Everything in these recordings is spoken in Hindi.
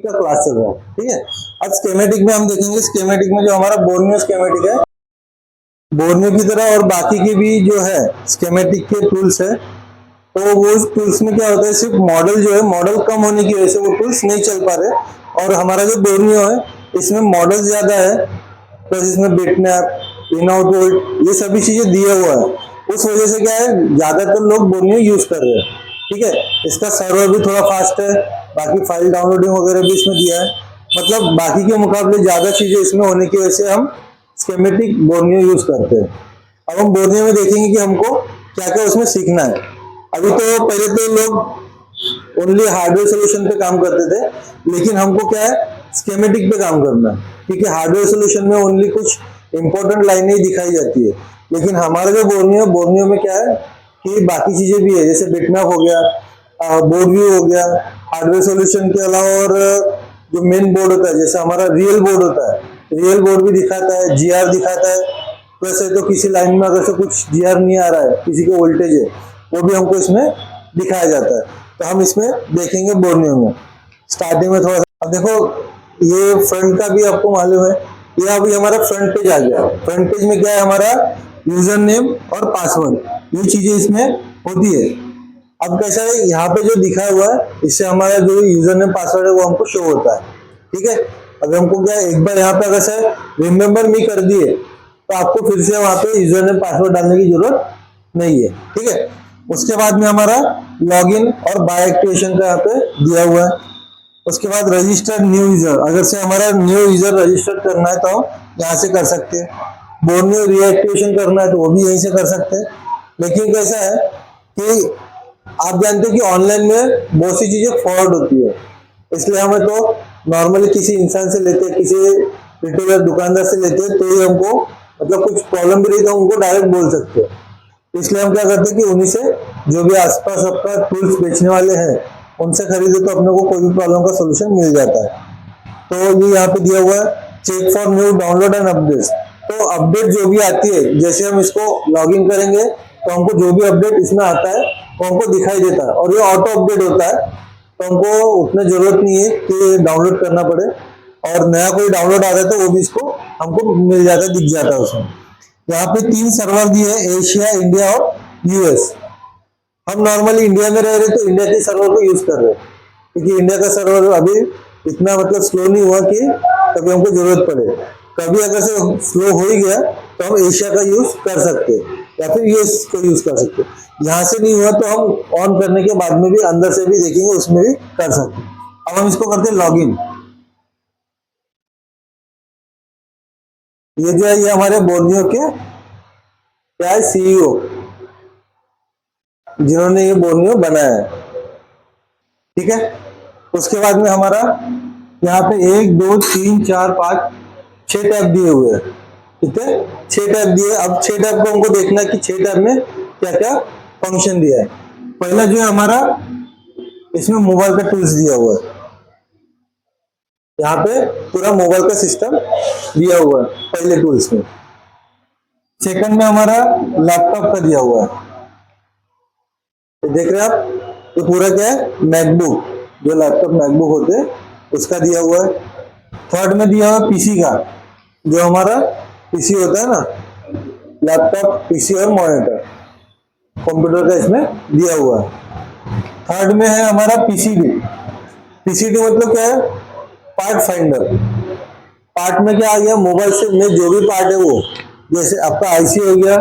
का क्लास चल रहा है, ठीक है। अब स्केमेटिक में हम देखेंगे, स्केमेटिक में जो हमारा बोर्नियो स्केमेटिक है, बोर्नियो की तरह और बाकी के भी जो है स्केमेटिक के टूल्स है, तो वो टूल्स में क्या होता है, सिर्फ मॉडल जो है, मॉडल कम होने की वजह से वो टूल्स नहीं चल पा रहे। और हमारा जो बोर्नियो है इसमें मॉडल ज्यादा है, प्लस इसमें बिटमैप, इन आउट वोल्ट, ये सभी चीजें दिया हुआ है। उस वजह से क्या है, ज्यादातर लोग बोर्नियो यूज कर रहे हैं, ठीक है। इसका सर्वर भी थोड़ा फास्ट है, बाकी फाइल डाउनलोडिंग वगैरह भी इसमें दिया है, मतलब बाकी के मुकाबले ज्यादा चीजें इसमें होने की वजह से हम स्केमेटिक बोर्नियो यूज करते हैं। अब हम बोर्नियो में देखेंगे कि हमको क्या क्या उसमें सीखना है। अभी तो पहले तो लोग ओनली हार्डवेयर सोल्यूशन पे काम करते थे, लेकिन हमको क्या है, स्केमेटिक पे काम करना है, क्योंकि हार्डवेयर सोल्यूशन में ओनली कुछ इंपॉर्टेंट लाइनें ही दिखाई जाती है। लेकिन हमारा जो बोर्नियो, बोर्नियो में क्या है कि बाकी चीजें भी है, जैसे बिटमैप हो गया, बोर्ड व्यू हो गया, हार्डवेयर सोल्यूशन के अलावा और जो मेन बोर्ड होता है, जैसे हमारा रियल बोर्ड होता है, रियल बोर्ड भी दिखाता है, जीआर दिखाता है। वैसे तो किसी लाइन में अगर से कुछ जीआर नहीं आ रहा है, किसी के वोल्टेज है, वो भी हमको इसमें दिखाया जाता है। तो हम इसमें देखेंगे बोर्नियो में। स्टार्टिंग में थोड़ा सा अब देखो, ये फ्रंट का भी आपको मालूम है, ये अभी हमारा फ्रंट पेज आ गया। फ्रंट पेज में क्या है, हमारा यूजर नेम और पासवर्ड, ये चीजें इसमें होती है। अब कैसा है, यहाँ पे जो दिखा हुआ है, इससे हमारा जो यूजर नेम पासवर्ड है वो हमको शो होता है, ठीक है। अगर हमको क्या है, एक बार यहाँ पे अगर से रिमेम्बर मी कर दिए, तो आपको फिर से वहां पे यूजर नेम पासवर्ड डालने की जरूरत नहीं है, ठीक है। उसके बाद में हमारा लॉगिन और बाय एक्टिवेशन का यहाँ पे दिया हुआ है। उसके बाद रजिस्टर्ड न्यू यूजर, अगर से हमारा न्यू यूजर रजिस्टर करना है तो हम यहाँ से कर सकते हैं। बोर्नियो रीएक्टिवेशन करना है तो वो भी यहीं से कर सकते हैं। लेकिन कैसा है कि आप जानते हो कि ऑनलाइन में बहुत सी चीजें फ्रॉड होती है, इसलिए हमें तो नॉर्मली किसी इंसान से लेते हैं, किसी रिटेलर दुकानदार से लेते हैं, तो ही हमको मतलब कुछ प्रॉब्लम भी रही तो उनको डायरेक्ट बोल सकते हैं। इसलिए हम क्या करते हैं कि उन्हीं से, जो भी आसपास आपका टूल्स बेचने वाले हैं, उनसे खरीदे तो अपने को कोई भी प्रॉब्लम का सोल्यूशन मिल जाता है। तो ये यहाँ पे दिया हुआ है, check for new download and updates. तो अपडेट जो भी आती है, जैसे हम इसको लॉग इन करेंगे तो हमको जो भी अपडेट इसमें आता है वो हमको दिखाई देता है, और ये ऑटो अपडेट होता है, तो हमको उतना जरूरत नहीं है कि डाउनलोड करना पड़े। और नया कोई डाउनलोड आता है तो वो भी इसको हमको मिल जाता है, दिख जाता है उसमें। यहाँ पे 3 सर्वर दिए हैं, एशिया, इंडिया और यूएस। हम नॉर्मली इंडिया में रह रहे तो इंडिया के सर्वर को यूज कर रहे हैं, क्योंकि इंडिया का सर्वर अभी इतना मतलब स्लो नहीं हुआ कि कभी हमको जरूरत पड़े। कभी अगर से स्लो हो ही गया तो हम एशिया का यूज कर सकते हैं, या फिर यूएस को यूज कर सकते हैं। यहाँ से नहीं हुआ तो हम ऑन करने के बाद में भी अंदर से भी देखेंगे, उसमें भी कर सकते हैं। अब हम इसको करते हैं लॉग इन। ये जो है, ये हमारे बोर्नियो के क्या है, सीईओ, जिन्होंने ये बोर्नियो बनाया है, ठीक है। उसके बाद में हमारा यहाँ पे 1 2 3 4 5 6 टैब दिए हुए हैं, ठीक है। 6 टैब दिए। अब 6 टैब को हमको देखना है कि 6 टैब में क्या क्या फंक्शन दिया है। पहला जो है हमारा, इसमें मोबाइल का टूल्स दिया हुआ है, यहाँ पे पूरा मोबाइल का सिस्टम दिया हुआ है पहले टूल्स में। सेकंड में हमारा लैपटॉप का दिया हुआ है, तो देख रहे हैं आप, ये पूरा क्या है, मैकबुक, जो लैपटॉप मैकबुक होते हैं उसका दिया हुआ है। थर्ड में दिया हुआ पीसी का, जो हमारा पीसी होता है ना, लैपटॉप, पीसी और मॉनिटर, कंप्यूटर का इसमें दिया हुआ है। थर्ड में है हमारा पीसीबी। पीसीबी मतलब क्या है, पार्ट फाइंडर। पार्ट में क्या आ गया, मोबाइल से में जो भी पार्ट है वो, जैसे आपका आईसी हो गया,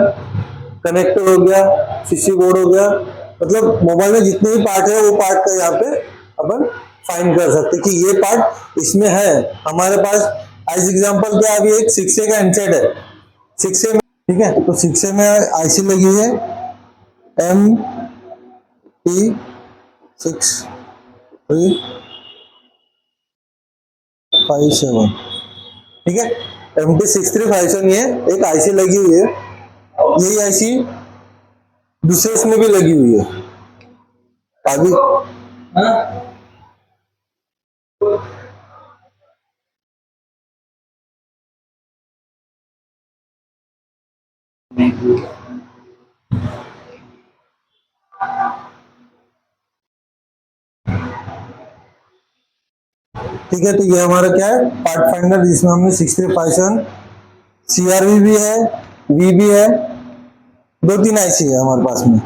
कनेक्टर हो गया, सीसी बोर्ड हो गया, मतलब मोबाइल में जितने भी पार्ट है वो पार्ट का यहाँ पे अपन फाइंड कर सकते कि ये पार्ट इसमें है। हमारे पास एज एग्जांपल क्या, अभी एक 6A का एनसेट है, 6A में, ठीक है, तो 6A में आईसी लगी है MT6357, ठीक है। MT6357 ये एक आईसी लगी हुई है। यही आईसी दूसरे इसमें भी लगी हुई है अभी। ठीक है, तो ये हमारा क्या है, पार्ट फाइंडर, जिसमें हमने 6357 CRV भी है, वी भी है, 2-3 IC है हमारे पास में।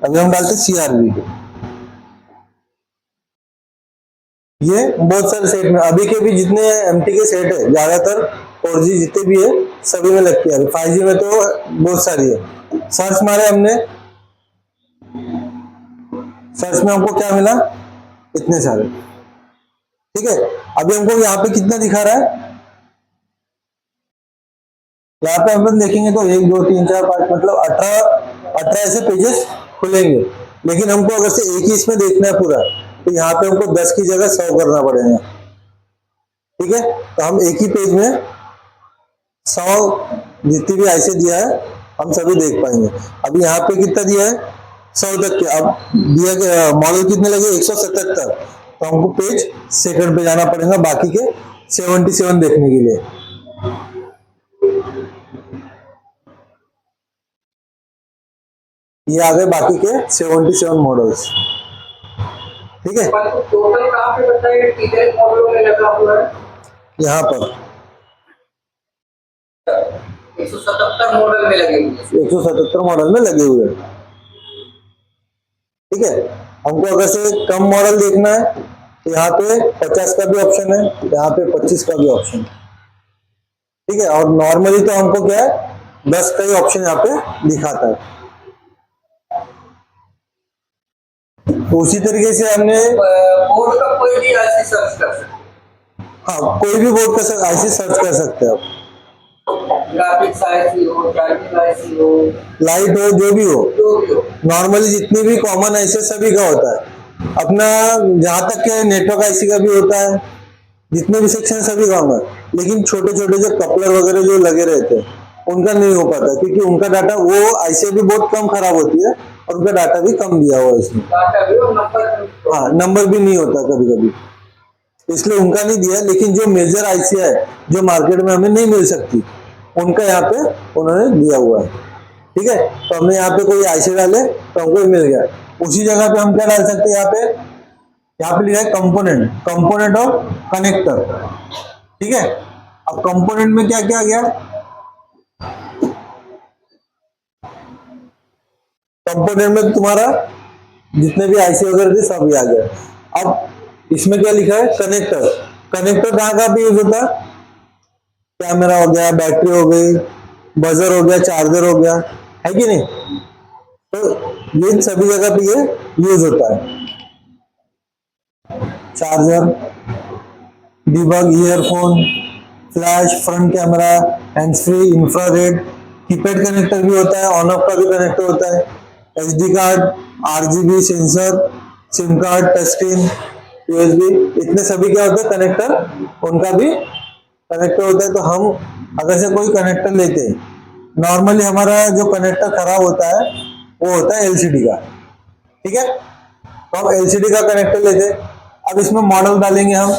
अभी हम डालते CRV। ये बहुत सारे सेट में, अभी के भी जितने MT के सेट है ज्यादातर 4G जितने भी है सभी में लगती है। 5G में तो बहुत सारी है। सर्च मारे हमने, सर्च में हमको क्या मिला, इतने सारे। ठीक है, अभी हमको यहाँ पे कितना दिखा रहा है, यहाँ पे हम लोग देखेंगे तो 1 2 3 4 5 मतलब 18 ऐसे पेजेस खुलेंगे। लेकिन हमको अगर से एक ही इसमें देखना है पूरा, तो यहाँ पे हमको 10 की जगह 100 करना पड़ेगा। ठीक है, तो हम एक ही पेज में 100 जितनी भी ऐसे दिया है हम सभी देख पाएंगे। अभी यहाँ पे कितना दिया है, 100 तक के। अब दिया गया मॉडल कितने लगे, 177। तो हमको पेज सेकंड पे जाना पड़ेगा बाकी के 77 देखने के लिए। ये आ गए बाकी के 77 मॉडल्स। ठीक है, टोटल कहाँ पे बताइए, कितने मॉडलों में लगा हुआ है? यहाँ पर 177 मॉडल में लगे हुए हैं। 177 मॉडल में लगे हुए हैं। ठीक है, हमको अगर से कम मॉडल देखना है तो यहाँ पे 50 का भी ऑप्शन है, यहाँ पे 25 का भी ऑप्शन है। ठीक है, और नॉर्मली तो हमको क्या है 10 का ही ऑप्शन यहाँ पे दिखाता है। तो उसी तरीके से हमने बोर्ड का कोई भी ऐसे सर्च कर सकते हैं। हाँ, कोई भी बोर्ड का ऐसे सर्च कर सकते हैं आप। ग्राफिक्स आईसी हो, चार्जिंग आईसी हो, लाइट हो, जो भी हो, जो नॉर्मली जितनी भी कॉमन ऐसे सभी का होता है। अपना जहां तक के नेटवर्क IC का भी होता है, जितने भी सेक्शन सभी का होगा। लेकिन छोटे छोटे जो कपलर वगैरह जो लगे रहते हैं उनका नहीं हो पाता, क्योंकि उनका डाटा वो IC भी बहुत कम खराब होती है और उनका डाटा भी कम दिया हुआ है इसमें। हाँ, नंबर भी नहीं होता कभी कभी, इसलिए उनका नहीं दिया। लेकिन जो मेजर IC है जो मार्केट में हमें नहीं मिल सकती, उनका यहाँ पे उन्होंने दिया हुआ है। ठीक है, तो हमने यहाँ पे कोई IC डाले तो हमको मिल गया। उसी जगह पे हम क्या डाल सकते हैं, यहाँ पे लिखा है कंपोनेंट, कंपोनेंट और कनेक्टर। ठीक है, अब कंपोनेंट में क्या क्या गया, कंपोनेंट में तुम्हारा जितने भी IC वगैरह थे सब आ गया। अब इसमें क्या लिखा है, कनेक्टर। कनेक्टर कहाँ कहाँ पे यूज होता है, कैमरा हो गया, बैटरी हो गई, बजर हो गया, चार्जर हो गया, है कि नहीं। तो ये सभी जगह पे ये यूज होता है। Charger, debug, earphone, flash, front camera, hands free, infrared, keypad connector भी होता है, ऑन ऑफ का भी कनेक्टर होता है, SD card, RGB sensor, SIM card, touch screen, USB, इतने सभी क्या होते हैं कनेक्टर, उनका भी कनेक्टर होता है। तो हम अगर से कोई कनेक्टर लेते हैं, नॉर्मली हमारा जो कनेक्टर खराब होता है वो होता है LCD का। ठीक है, तो हम LCD का कनेक्टर लेते हैं। अब इसमें मॉडल डालेंगे हम,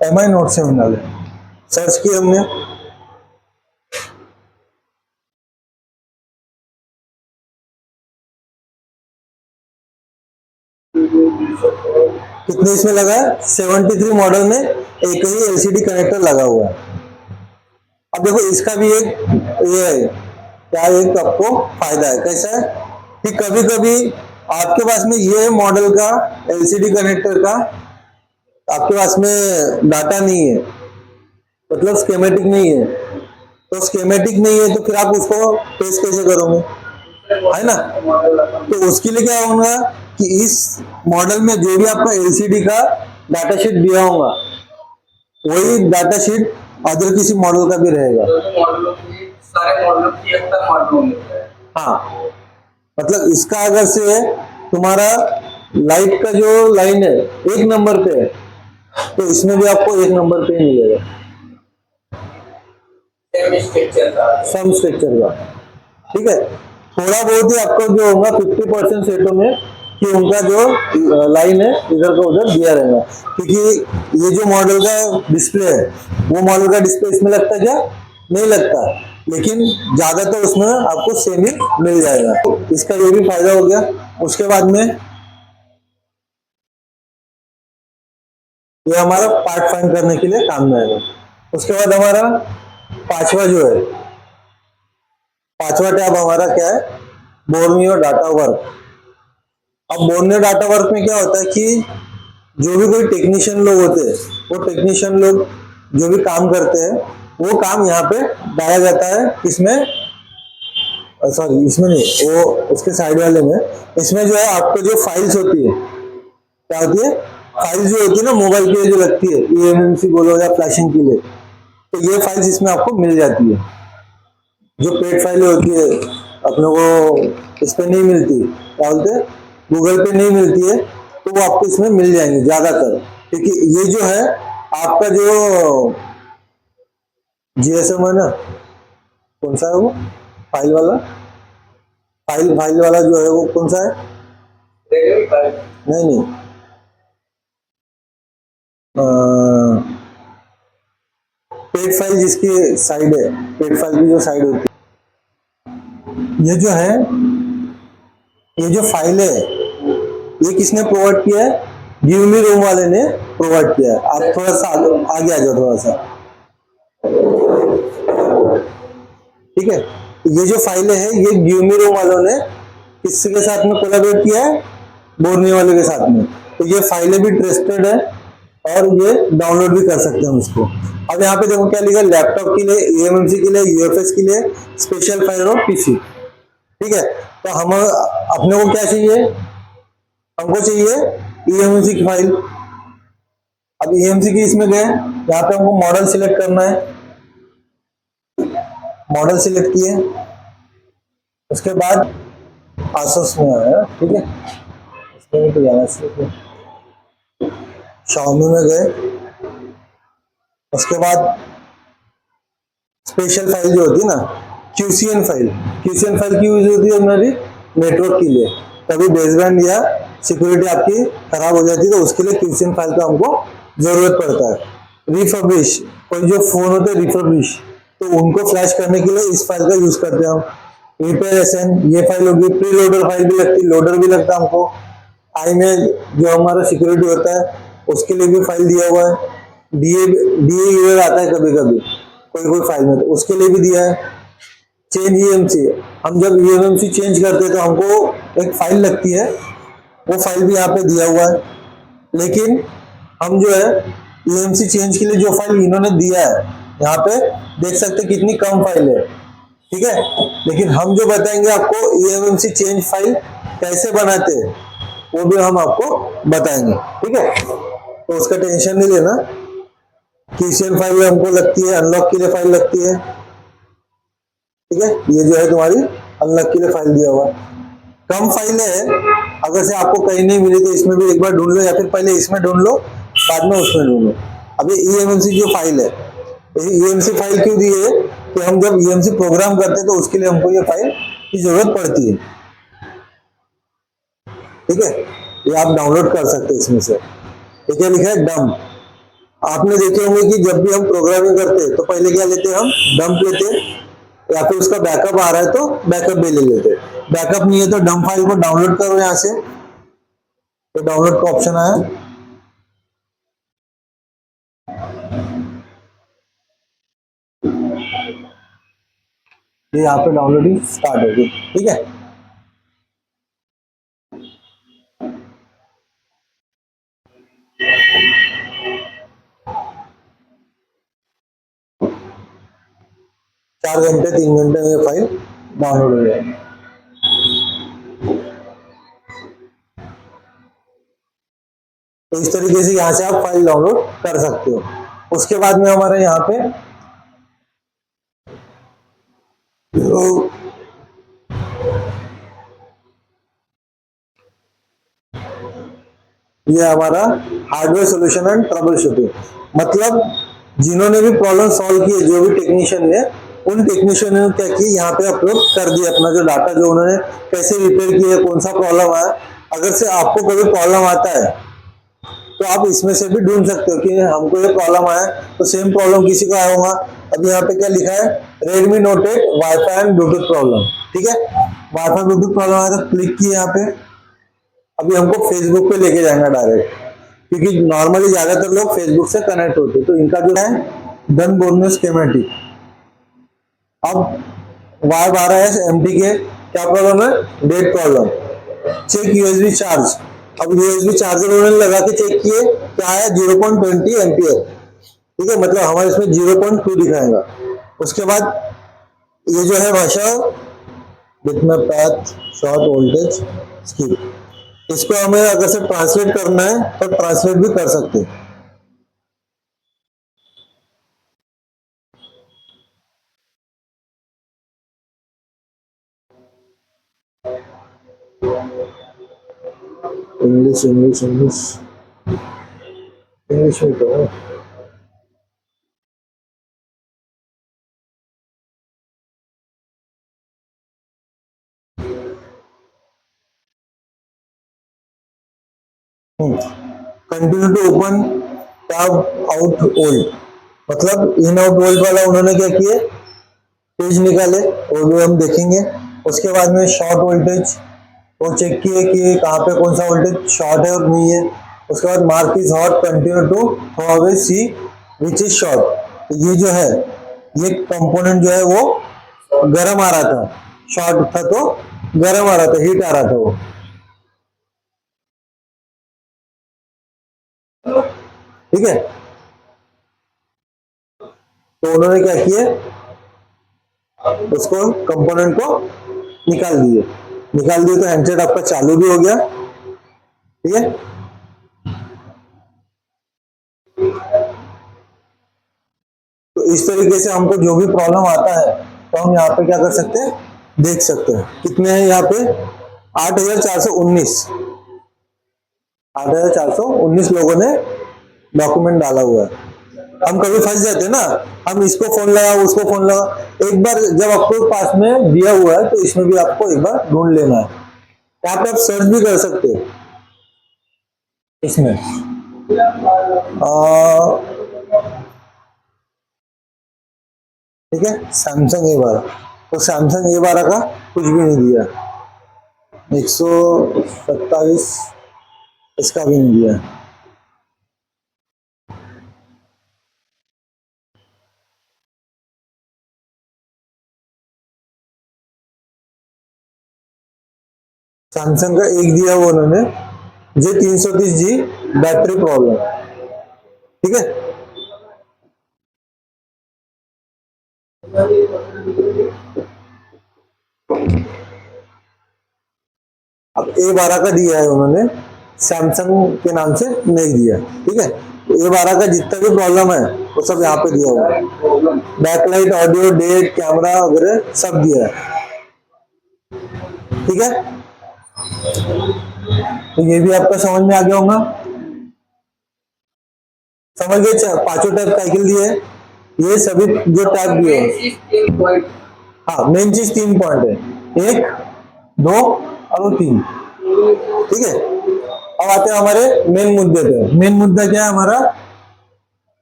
MI Note 7 डाले, सर्च किया हमने, कितने इसमें लगा है, 73 मॉडल में एक ही LCD कनेक्टर लगा हुआ है। अब देखो इसका भी एक ये है, क्या एक आपको फायदा है, कैसा है कि कभी कभी आपके पास में ये मॉडल का LCD कनेक्टर का आपके पास में डाटा नहीं है, मतलब स्कीमेटिक नहीं है। तो स्कीमेटिक नहीं है तो फिर आप उसको टेस्ट कैसे करोगे, है ना। तो उसके लिए क्या होगा कि इस मॉडल में जो भी आपका LCD का डाटा शीट दिया होगा वही डाटा शीट अदर किसी मॉडल का भी रहेगा। हाँ, मतलब इसका अगर से तुम्हारा लाइट का जो लाइन है 1 नंबर पे है, तो इसमें भी आपको 1 नंबर पे मिलेगा। सेमी स्ट्रक्चर का। सम स्ट्रक्चर का, ठीक है। थोड़ा बहुत ही आपको जो होगा 50% सेटों में कि उनका जो लाइन है इधर का उधर दिया रहेगा, क्योंकि ये जो मॉडल का डिस्प्ले है वो मॉडल का डिस्प्ले इसमें लगता क्या नहीं लगता, लेकिन ज्यादातर उसमें आपको सेम ही मिल जाएगा, तो इसका ये भी फायदा हो गया। उसके बाद में ये हमारा पार्ट फाइंड करने के लिए काम में आएगा। उसके बाद हमारा पांचवा जो है, पांचवा टैब हमारा क्या है, बोर्नियो डाटा वर्क। अब बोर्नियो डाटा वर्क में क्या होता है कि जो भी कोई टेक्नीशियन लोग होते हैं, वो टेक्नीशियन लोग जो भी काम करते हैं वो काम यहाँ पे डाला जाता है। इसमें सॉरी इसमें नहीं, वो उसके साइड वाले में, इसमें जो है आपको जो फाइल्स होती है, क्या होती है, फाइल्स जो होती है ना मोबाइल के लिए जो लगती है, eMMC बोलो या फ्लैशिंग के लिए, तो ये फाइल्स इसमें आपको मिल जाती है। जो पेड फाइलें होती है अपने को इस पे नहीं मिलती, क्या बोलते हैं, गूगल पे नहीं मिलती है, तो वो आपको इसमें मिल जाएंगे ज्यादातर, क्योंकि ये जो है आपका जो जीएसएम है ना, कौन सा है वो फाइल वाला, फाइल वाला जो है वो कौन सा है, नहीं नहीं, पेड फाइल जिसकी साइड है, पेड फाइल की जो साइड होती है, ये जो है, ये जो फाइल है ये किसने प्रोवाइड किया है, गिव मी रूम वाले ने प्रोवाइड किया है। आप थोड़ा सा आगे आ जाओ थोड़ा सा, ठीक है। ये जो फाइलें हैं ये गिव मी रूम वालों ने किसके साथ में कोलैबोरेट किया है, बोर्नियो वाले के साथ में, तो ये फाइलें भी ट्रस्टेड है और ये डाउनलोड भी कर सकते हैं हम इसको। अब यहाँ पे देखो क्या लिखा है, लैपटॉप के लिए, eMMC के लिए, यूएफएस के लिए, स्पेशल फाइल और पीसी, ठीक है। तो हम अपने को क्या चाहिए, हमको चाहिए eMMC की फाइल। अब eMMC की इसमें गए, यहाँ पे हमको मॉडल सिलेक्ट करना है, मॉडल सिलेक्ट किए, उसके बाद आसुस में आया, ठीक है, इसमें तो जाना चाहिए, Xiaomi में गए, उसके बाद स्पेशल फाइल जो होती है ना, QCN फाइल, QCN फाइल की यूज होती है हमारी नेटवर्क के लिए, कभी बेसबैंड या सिक्योरिटी आपकी खराब हो जाती है तो उसके लिए QCN फाइल का हमको जरूरत पड़ता है। रिफर्बिश, कोई जो फोन होते हैं रिफर्बिश, तो उनको फ्लैश करने के लिए इस फाइल का यूज करते हैं हम। रिपेयर SN, ये फाइल होगी, प्री लोडर फाइल भी लगती है, लोडर भी लगता है हमको। आई में जो हमारा सिक्योरिटी होता है उसके लिए भी फाइल दिया हुआ है। DA आता है कभी कभी कोई फाइल में, तो उसके लिए भी दिया है। चेंज eMMC, हम जब eMMC चेंज करते हैं तो हमको एक फाइल लगती है, वो फाइल भी यहाँ पे दिया हुआ है। लेकिन हम जो है eMMC चेंज के लिए जो फाइल इन्होंने दिया है, यहाँ पे देख सकते हैं कितनी कम फाइल है, ठीक है। लेकिन हम जो बताएंगे आपको eMMC चेंज फाइल कैसे बनाते हैं वो भी हम आपको बताएंगे, ठीक है। तो उसका टेंशन नहीं लेना। QCN फाइल हमको लगती है, अनलॉक के लिए फाइल लगती है, ठीक है। ये जो है तुम्हारी अनलॉक के लिए फाइल दिया हुआ, कम फाइल है, अगर से आपको कहीं नहीं मिली तो इसमें भी एक बार ढूंढ लो, या फिर पहले इसमें ढूंढ लो बाद में उसमें ढूंढ लो। अभी eMMC जो फाइल है, eMMC फाइल क्यों दी है कि हम जब eMMC प्रोग्राम करते हैं तो उसके लिए हमको ये फाइल की जरूरत पड़ती है, ठीक है। ये आप डाउनलोड कर सकते हैं इसमें से। ये क्या लिखा है, डंप। आपने देखे होंगे कि जब भी हम प्रोग्रामिंग करते हैं तो पहले क्या लेते हैं, हम डंप लेते हैं, या फिर उसका बैकअप आ रहा है तो बैकअप भी ले लेते हैं। बैकअप नहीं है तो डंप फाइल को डाउनलोड करो यहाँ से, तो डाउनलोड का ऑप्शन आया, ये यहाँ पे डाउनलोडिंग स्टार्ट होगी, ठीक है। चार घंटे 3 घंटे में ये फाइल डाउनलोड हो जाएगी। तो इस तरीके से यहाँ से आप फाइल डाउनलोड कर सकते हो। उसके बाद में हमारे यहाँ पे ये हमारा hardware solution and trouble shooting, मतलब जिन्होंने भी प्रॉब्लम सॉल्व की है, जो भी टेक्नीशियन ने, उन टेक्नीशियन ने क्या किया, यहाँ पे अपलोड कर दिया अपना जो डाटा, जो उन्होंने कैसे रिपेयर किया, कौन सा प्रॉब्लम आया। अगर से आपको कभी प्रॉब्लम आता है तो आप इसमें से भी ढूंढ सकते हो कि हमको ये प्रॉब्लम आया, तो सेम प्रॉब्लम किसी को आया होगा। अब यहाँ पे क्या लिखा है, Redmi Note 8 wifi and Bluetooth problem. ठीक है, वाईफाई ब्लूटूथ प्रॉब्लम आया तो क्लिक किए यहाँ पे। अभी हमको फेसबुक पे लेके जाएंगे डायरेक्ट, क्योंकि नॉर्मली ज्यादातर लोग फेसबुक से कनेक्ट होते हैं। तो इनका जो है डन बोर्नियो स्कीमेटिक। अब Y12SMT के क्या प्रॉब्लम है, date problem. Check USB charge. अब यूएसबी चार्जर उन्होंने लगा के चेक किए, क्या है 0.20 एम्पियर। ठीक है, मतलब हमारे इसमें 0.2 दिखाएगा। उसके बाद ये जो है भाषा bitmap path short voltage skip, इसको हमें अगर से ट्रांसलेट करना है तो ट्रांसलेट भी कर सकते हैं। इंग्लिश इंग्लिश इंग्लिश इंग्लिश में तो continue to open tab out old, मतलब इन आउट ओल्ड वाला उन्होंने क्या किए, पेज निकाले, वो भी हम देखेंगे। उसके बाद में शॉर्ट वोल्टेज वो चेक किए कि कहाँ पे कौन सा वोल्टेज शॉर्ट है और नहीं है। उसके बाद mark is hot continue to throw away see which is short. तो ये जो है, ये कंपोनेंट जो है वो गर्म आ रहा था, शॉर्ट था तो गर्म आ रहा था, हीट आ रहा था वो। ठीक है, तो उन्होंने क्या किया, उसको कंपोनेंट को निकाल दिए। निकाल दिए तो हैंडसेट आपका चालू भी हो गया। ठीक है, तो इस तरीके से हमको जो भी प्रॉब्लम आता है तो हम यहाँ पे क्या कर सकते हैं, देख सकते हैं। कितने हैं यहाँ पे, 8,419 8,419 लोगों ने डॉक्यूमेंट डाला हुआ है। हम कभी फंस जाते हैं ना, हम इसको फोन लगा उसको फोन लगा। एक बार जब आपको पास में दिया हुआ है तो इसमें भी आपको एक बार ढूंढ लेना है। यहाँ पे आप सर्च भी कर सकते हो इसमें। ठीक है, सैमसंग A12, तो सैमसंग A12 का कुछ भी नहीं दिया, 127 इसका भी नहीं दिया। सैमसंग का एक दिया हुआ उन्होंने, J330G बैटरी प्रॉब्लम। ठीक है, अब A12 का दिया है उन्होंने, सैमसंग के नाम से नहीं दिया। ठीक है, A12 का जितना भी प्रॉब्लम है वो सब यहाँ पे दिया हुआ है, बैकलाइट, ऑडियो, डेट, कैमरा वगैरह सब दिया है। ठीक है, तो ये भी आपका समझ में आ गया होगा। समझ गए, पांचों टैब साइकिल दिए, ये सभी जो टैब दिए हैं। हाँ, मेन चीज 3 पॉइंट है, 1 2 और 3। ठीक है, अब आते हैं हमारे मेन मुद्दे पे। मेन मुद्दा क्या है हमारा,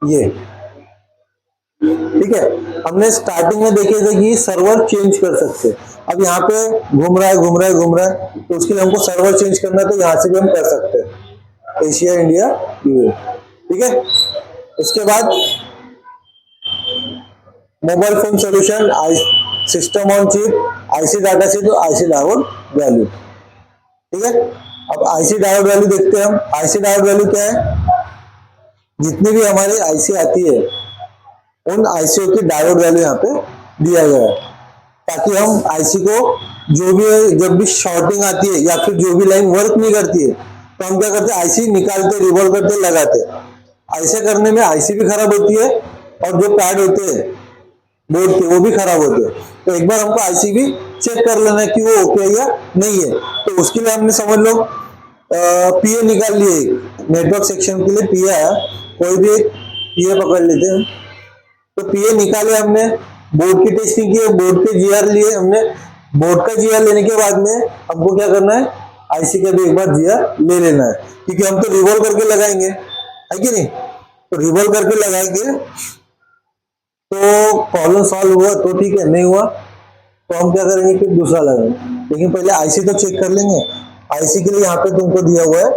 ये। ठीक है, हमने स्टार्टिंग में देखे थे कि सर्वर चेंज कर सकते हैं। अब यहाँ पे घूम रहा है, तो उसके लिए हमको सर्वर चेंज करना है, तो यहाँ से भी हम कर सकते हैं, एशिया, इंडिया, यूएस। ठीक है, उसके बाद mobile phone solution, system on chip, IC data sheet, IC diode value. ठीक है, अब आईसी डायोड वैल्यू देखते हैं हम। आईसी डायोड वैल्यू क्या है, जितनी भी हमारी आईसी आती है उन आईसीओ की डायोड वैल्यू यहाँ पे दिया गया है, ताकि हम आईसी को जो भी, जब भी शॉर्टिंग आती है या फिर जो भी लाइन वर्क नहीं करती है तो हम क्या करते हैं, आईसी निकालते, रिवॉल्व करते, लगाते। ऐसे करने में आईसी भी खराब होती है और जो पैड होते हैं बोर्ड के वो भी खराब होते हैं। तो एक बार हमको आईसी भी चेक कर लेना है कि वो ओके या नहीं है। तो उसके लिए हमने समझ लो पीए निकाल लिए, नेटवर्क सेक्शन के लिए पीए आया, कोई भी एक पीए पकड़ लेते हैं। तो पीए निकाले हमने, बोर्ड की टेस्टिंग की है, बोर्ड के जीआर लिए हमने। बोर्ड का जीआर लेने के बाद में हमको क्या करना है, आईसी का भी एक बार जीआर ले लेना है, क्योंकि हम तो रिवॉल्व करके लगाएंगे, है कि नहीं। तो रिवॉल्व करके लगाएंगे तो प्रॉब्लम सॉल्व हुआ तो ठीक है, नहीं हुआ तो हम क्या करेंगे, फिर दूसरा लगाएंगे। लेकिन पहले आईसी तो चेक कर लेंगे। आईसी के लिए यहाँ पे तुमको दिया हुआ है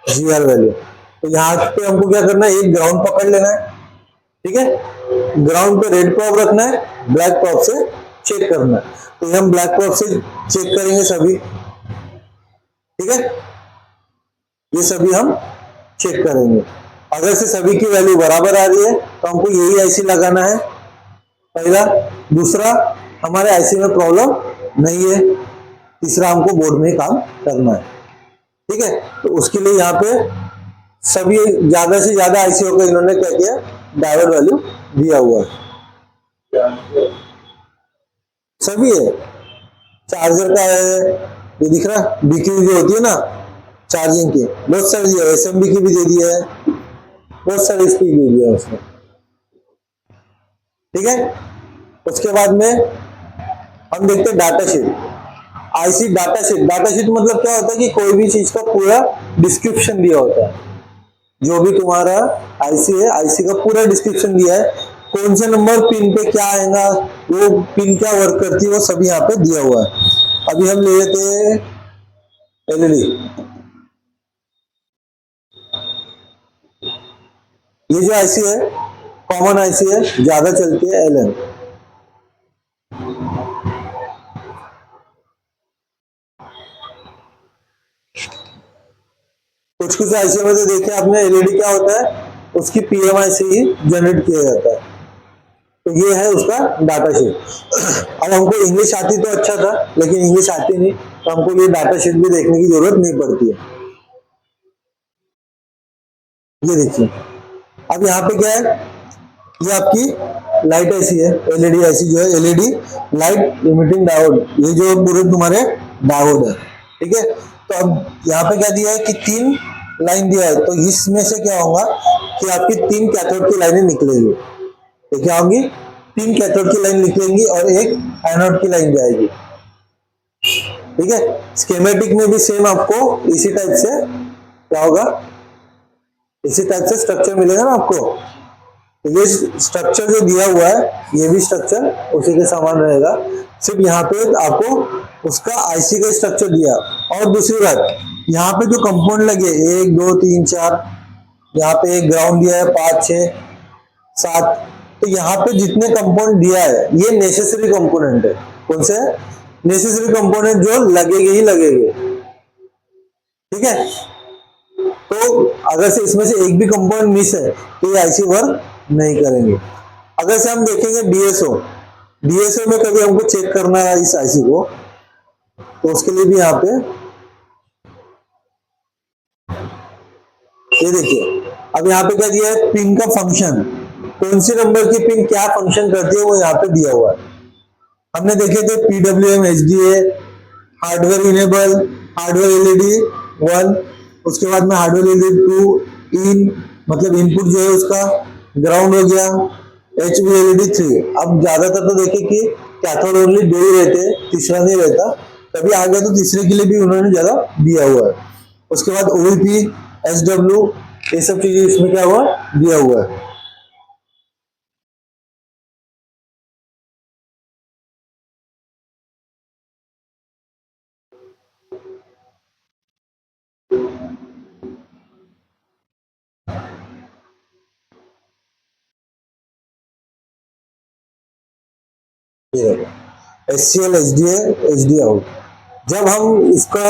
जीआर वैल्यू, तो यहाँ पे हमको क्या करना है, एक ग्राउंड पकड़ लेना है, ठीक है। ग्राउंड पे रेड प्रॉप रखना है, ब्लैक प्रॉप से चेक करना है। तो ये हम ब्लैक प्रॉप से चेक करेंगे सभी, ठीक है। ये सभी हम चेक करेंगे। अगर से सभी की वैल्यू बराबर आ रही है तो हमको यही आईसी लगाना है, पहला। दूसरा, हमारे आईसी में प्रॉब्लम नहीं है। तीसरा, हमको बोर्ड में ही काम करना है, ठीक है। तो उसके लिए यहाँ पे सभी ज्यादा से ज्यादा आईसीओ को इन्होंने क्या किया, डायोड वैल्यू दिया हुआ है। सभी है, चार्जर का है, ये दिख रहा है, बीक्यू जो होती है ना चार्जिंग की, बहुत सारी दिया है, एसएमबी की भी दे दिया है, बहुत सारी इसकी दे दिया है उसमें, ठीक है। उसके बाद में हम देखते हैं data sheet, IC data sheet. Data sheet मतलब क्या होता है कि कोई भी चीज का पूरा डिस्क्रिप्शन दिया होता है। जो भी तुम्हारा आईसी है, आईसी का पूरा डिस्क्रिप्शन दिया है, कौन से नंबर पिन पे क्या आएगा, वो पिन क्या वर्क करती है, वो सभी यहाँ पे दिया हुआ है। अभी हम ले लेते हैं एलईडी। ये जो आईसी है कॉमन आईसी है, ज्यादा चलती है एलएन। कुछ कुछ आईसी में तो देखे आपने, एलईडी क्या होता है, उसकी पीएमआई से ही जनरेट किया जाता है। तो ये है उसका डाटा शीट। अब हमको इंग्लिश आती तो अच्छा था, लेकिन इंग्लिश आती नहीं, तो हमको ये डाटा शीट भी देखने की जरूरत नहीं पड़ती है। ये देखिए, अब यहाँ पे क्या है, ये आपकी लाइट आईसी है, एलईडी आईसी जो है, एलईडी लाइट इमिटिंग डायोड, ये जो पूरे तुम्हारे डायोड है, ठीक है। तो अब यहाँ पे क्या दिया है कि 3 लाइन दिया है, तो इसमें से क्या होगा कि आपकी 3 कैथोड की लाइनें निकलेगी। तो क्या होंगी, 3 कैथोड की लाइन निकलेंगी और एक एनोड की लाइन जाएगी, ठीक है। स्कीमेटिक में भी सेम आपको इसी टाइप से क्या होगा, इसी टाइप से स्ट्रक्चर मिलेगा ना आपको। तो ये स्ट्रक्चर जो दिया हुआ है, ये भी स्ट्रक्चर उसी के समान रहेगा, सिर्फ यहाँ पे आपको उसका आईसी का स्ट्रक्चर दिया। और दूसरी बात, यहाँ पे जो कंपाउंड लगे 1 2 3 4, यहाँ पे एक ग्राउंड दिया है 5 6 7, तो यहाँ पे जितने कंपाउंड दिया है ये नेसेसरी कंपोनेंट है। कौन से नेसेसरी कंपोनेंट, जो लगेंगे ही लगेंगे, ठीक है। तो अगर से इसमें से एक भी कंपोनेंट मिस है तो ये आईसी वर्क नहीं करेंगे। अगर से हम देखेंगे डीएसओ, डीएसओ में कभी हमको चेक करना है इस आईसी को, तो उसके लिए भी यहाँ पे ये देखिए, अब यहाँ पे क्या दिया है, पिन का फंक्शन, कौन सी नंबर की पिन क्या फंक्शन करती है वो यहाँ पे दिया हुआ है। हमने देखे थे PWM HDA, hardware enable, hardware LED 1, उसके बाद में हार्डवेयर एलईडी 2, इन मतलब इनपुट जो है उसका ग्राउंड हो गया, एचवीएलईडी 3। अब ज्यादातर तो देखे कि कैथोड ओनली 2 ही रहते हैं, तीसरा नहीं रहता। कभी आ गया तो तीसरे के लिए भी उन्होंने ज्यादा दिया हुआ है। उसके बाद ओवीपी, एसडब्ल्यू, ये सब चीजें इसमें क्या हुआ, दिया हुआ है। ये एचसीएल, एचडीए, एचडी आउट। जब हम इसका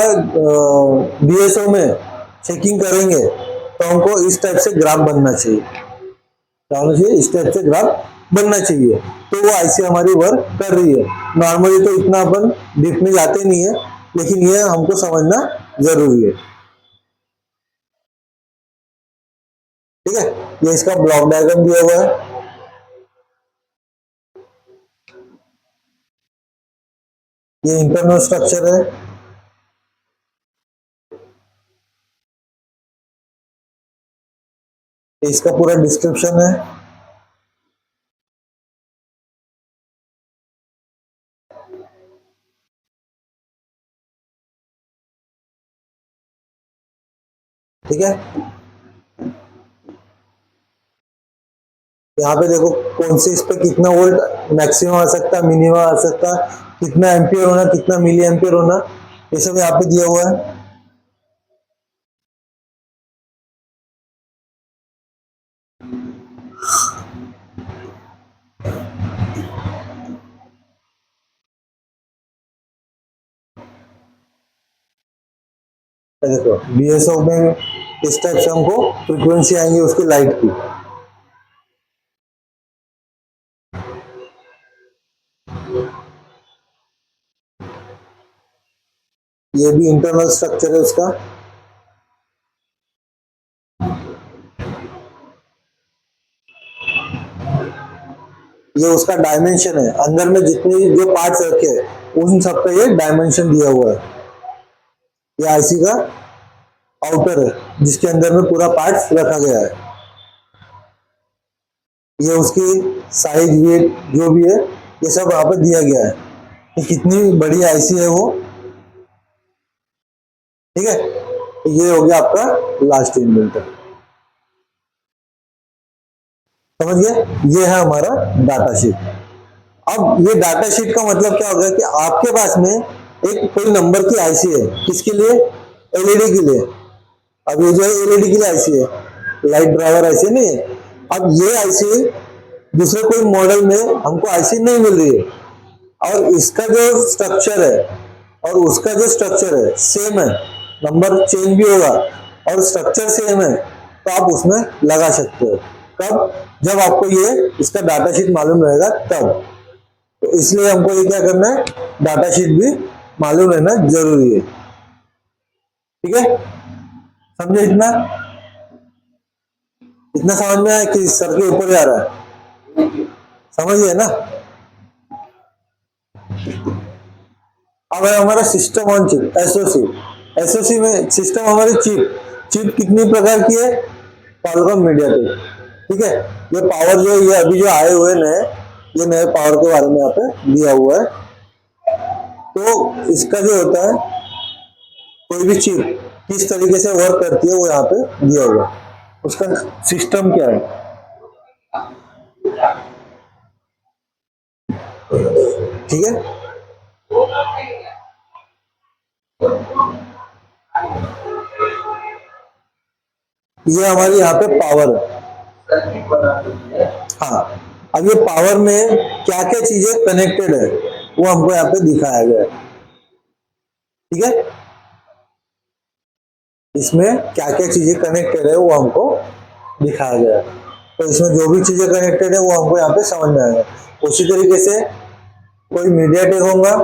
डीएसओ में चेकिंग करेंगे तो हमको इस टाइप से ग्राफ बनना चाहिए, क्या होना चाहिए, इस टाइप से ग्राफ बनना चाहिए। तो वो आईसी हमारी वर्क कर रही है। नॉर्मली तो इतना अपन डीप में जाते नहीं है, लेकिन ये हमको समझना जरूरी है, ठीक है। ये इसका ब्लॉक डायग्राम दिया हुआ है, ये इंटरनल स्ट्रक्चर है, इसका पूरा डिस्क्रिप्शन है। ठीक है, यहाँ पे देखो कौन से इस पे कितना वोल्ट मैक्सिमम आ सकता है, मिनिमम आ सकता है, कितना एम्पियर होना, कितना मिली एम्पियर होना, ये सब यहाँ पे दिया हुआ है। देखो डीएसओ में इस टाइप से हमको फ्रीक्वेंसी आएंगी उसकी लाइट की। ये भी इंटरनल स्ट्रक्चर है उसका। ये उसका डायमेंशन है, अंदर में जितनी जो पार्ट्स रखे हैं उन सब का ये डायमेंशन दिया हुआ है। ये आईसी का आउटर है जिसके अंदर में पूरा पार्ट्स रखा गया है। ये उसकी साइज वेट जो भी है ये सब वहां पर दिया गया है कि कितनी बड़ी आईसी है वो। ठीक है, तो ये हो गया आपका लास्ट इन्वर्टर। समझ गए, ये है हमारा डाटा शीट। अब ये डाटा शीट का मतलब क्या होगा कि आपके पास में एक कोई नंबर की आईसी है, किसके लिए, एलईडी के लिए। अब ये जो है एलईडी के लिए आईसी है, लाइट ड्राइवर आईसी नहीं है। अब ये आईसी दूसरे कोई मॉडल में हमको आईसी नहीं मिल रही है, और इसका जो स्ट्रक्चर है और उसका जो स्ट्रक्चर है सेम है, नंबर चेंज भी होगा और स्ट्रक्चर सेम है, तो आप उसमें लगा सकते हो। कब, जब आपको ये इसका डाटा शीट मालूम रहेगा तब। तो इसलिए हमको ये क्या करना है, डाटा शीट भी मालूम रहना जरूरी है। ठीक है, समझे इतना, इतना समझ में आया कि सर के ऊपर जा रहा है, समझ गए ना। अब है हमारा system on chip, SOC. SOC में सिस्टम हमारी चिप, चिप कितनी प्रकार की है, क्वालकॉम मीडियाटेक। ठीक है, ये पावर जो ये अभी जो आए हुए नए, ये नए पावर के बारे में यहाँ पे दिया हुआ है। तो इसका जो होता है कोई भी चिप किस तरीके से वर्क करती है वो यहाँ पे दिया हुआ है, उसका सिस्टम क्या है। ठीक है, ये हमारी यहाँ पे पावर है। हाँ, अब ये पावर में क्या क्या चीजें कनेक्टेड है वो हमको यहाँ पे दिखाया गया है। ठीक है, इसमें क्या क्या चीजें कनेक्टेड है वो हमको दिखाया गया है। तो इसमें जो भी चीजें कनेक्टेड है वो हमको यहाँ पे समझ में आएगा। उसी तरीके से कोई मीडिया टेक होगा,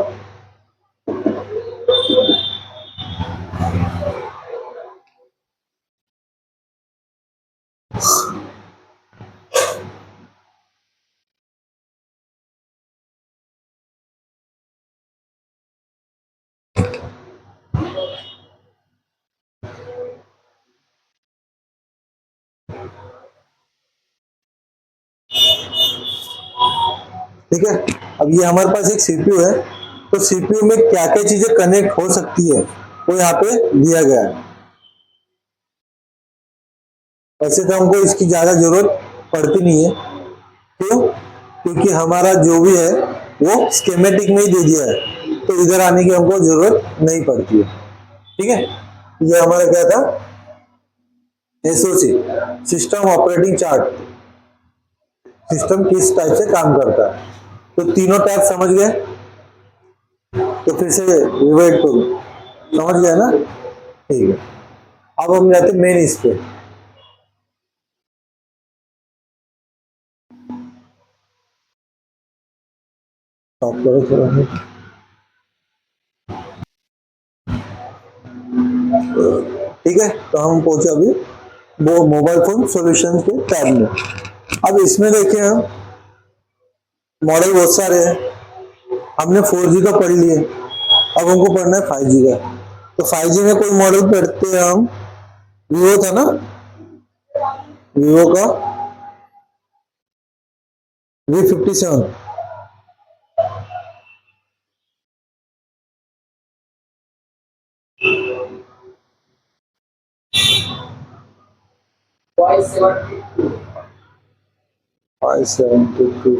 ठीक है। अब ये हमारे पास एक सीपीयू है, तो सीपीयू में क्या क्या चीजें कनेक्ट हो सकती है वो यहाँ पे दिया गया है। वैसे तो हमको इसकी ज्यादा जरूरत पड़ती नहीं है, क्यों, क्योंकि हमारा जो भी है वो स्केमेटिक में ही दे दिया है, तो इधर आने की हमको जरूरत नहीं पड़ती है। ठीक है, ये हमारा क्या था, SOC, system operating chart, system किस टाइप से काम करता है। तो तीनों टाइप समझ गए, तो फिर से रिवाइड करूं, समझ गए ना। ठीक है, अब हम जाते मेन इस पे। स्टॉप करो थोड़ा। ठीक है, तो हम पहुंचे अभी वो मोबाइल फोन सॉल्यूशन के टैब में। अब इसमें देखें हम मॉडल बहुत सारे हैं, हमने 4G का पढ़ लिए, अब हमको पढ़ना है 5G का। तो 5G में कोई मॉडल पढ़ते हैं हम, वीवो था ना, वीवो का V57, Y72 572।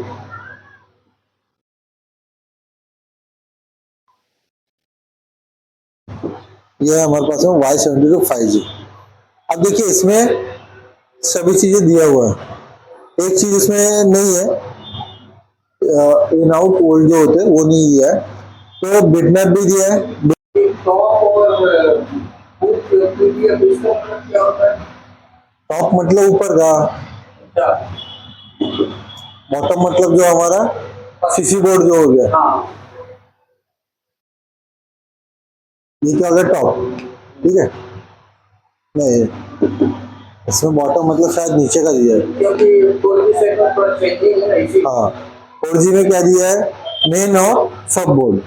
ये है हमारे पास में Y72 5G। अब देखिए इसमें सभी चीजें दिया हुआ है, एक चीज इसमें नहीं है, इन आउट ओल्ड जो होते हैं वो नहीं दिया है। तो बिटमैप भी दिया है। टॉप और PDF इसका मतलब क्या होता है? टॉप मतलब ऊपर का, अच्छा, बॉटम मतलब जो हमारा सीसी बोर्ड जो हो गया, हाँ ये क्या हो गया टॉप, ठीक है। नहीं, इसमें बॉटम मतलब शायद नीचे का दिया है। क्योंकि 4G सेगमेंट थोड़ा चेंजिंग है ना इसी। हाँ, 4G में क्या दिया है, मेन और सब बोर्ड।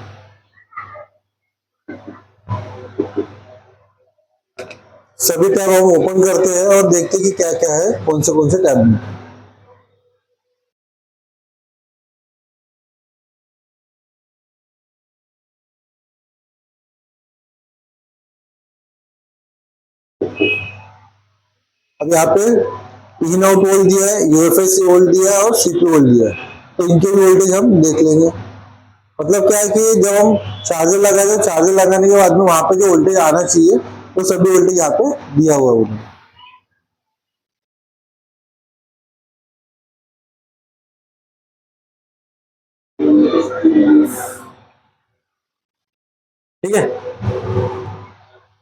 सभी टैब हम ओपन करते हैं और देखते हैं कि क्या क्या है, कौन से टैब में। अब यहाँ पे इन आउट वोल्ट दिया है, यूएफएस वोल्ट दिया है और सीपी वोल्ट दिया है, तो इनके भी वोल्टेज हम देख लेंगे। मतलब क्या है कि जब हम चार्जर लगाते हैं, चार्जर लगाने के बाद में वहां पे जो वोल्टेज आना चाहिए वो सभी वोल्टेज यहाँ पे दिया हुआ है उन्हें। ठीक है,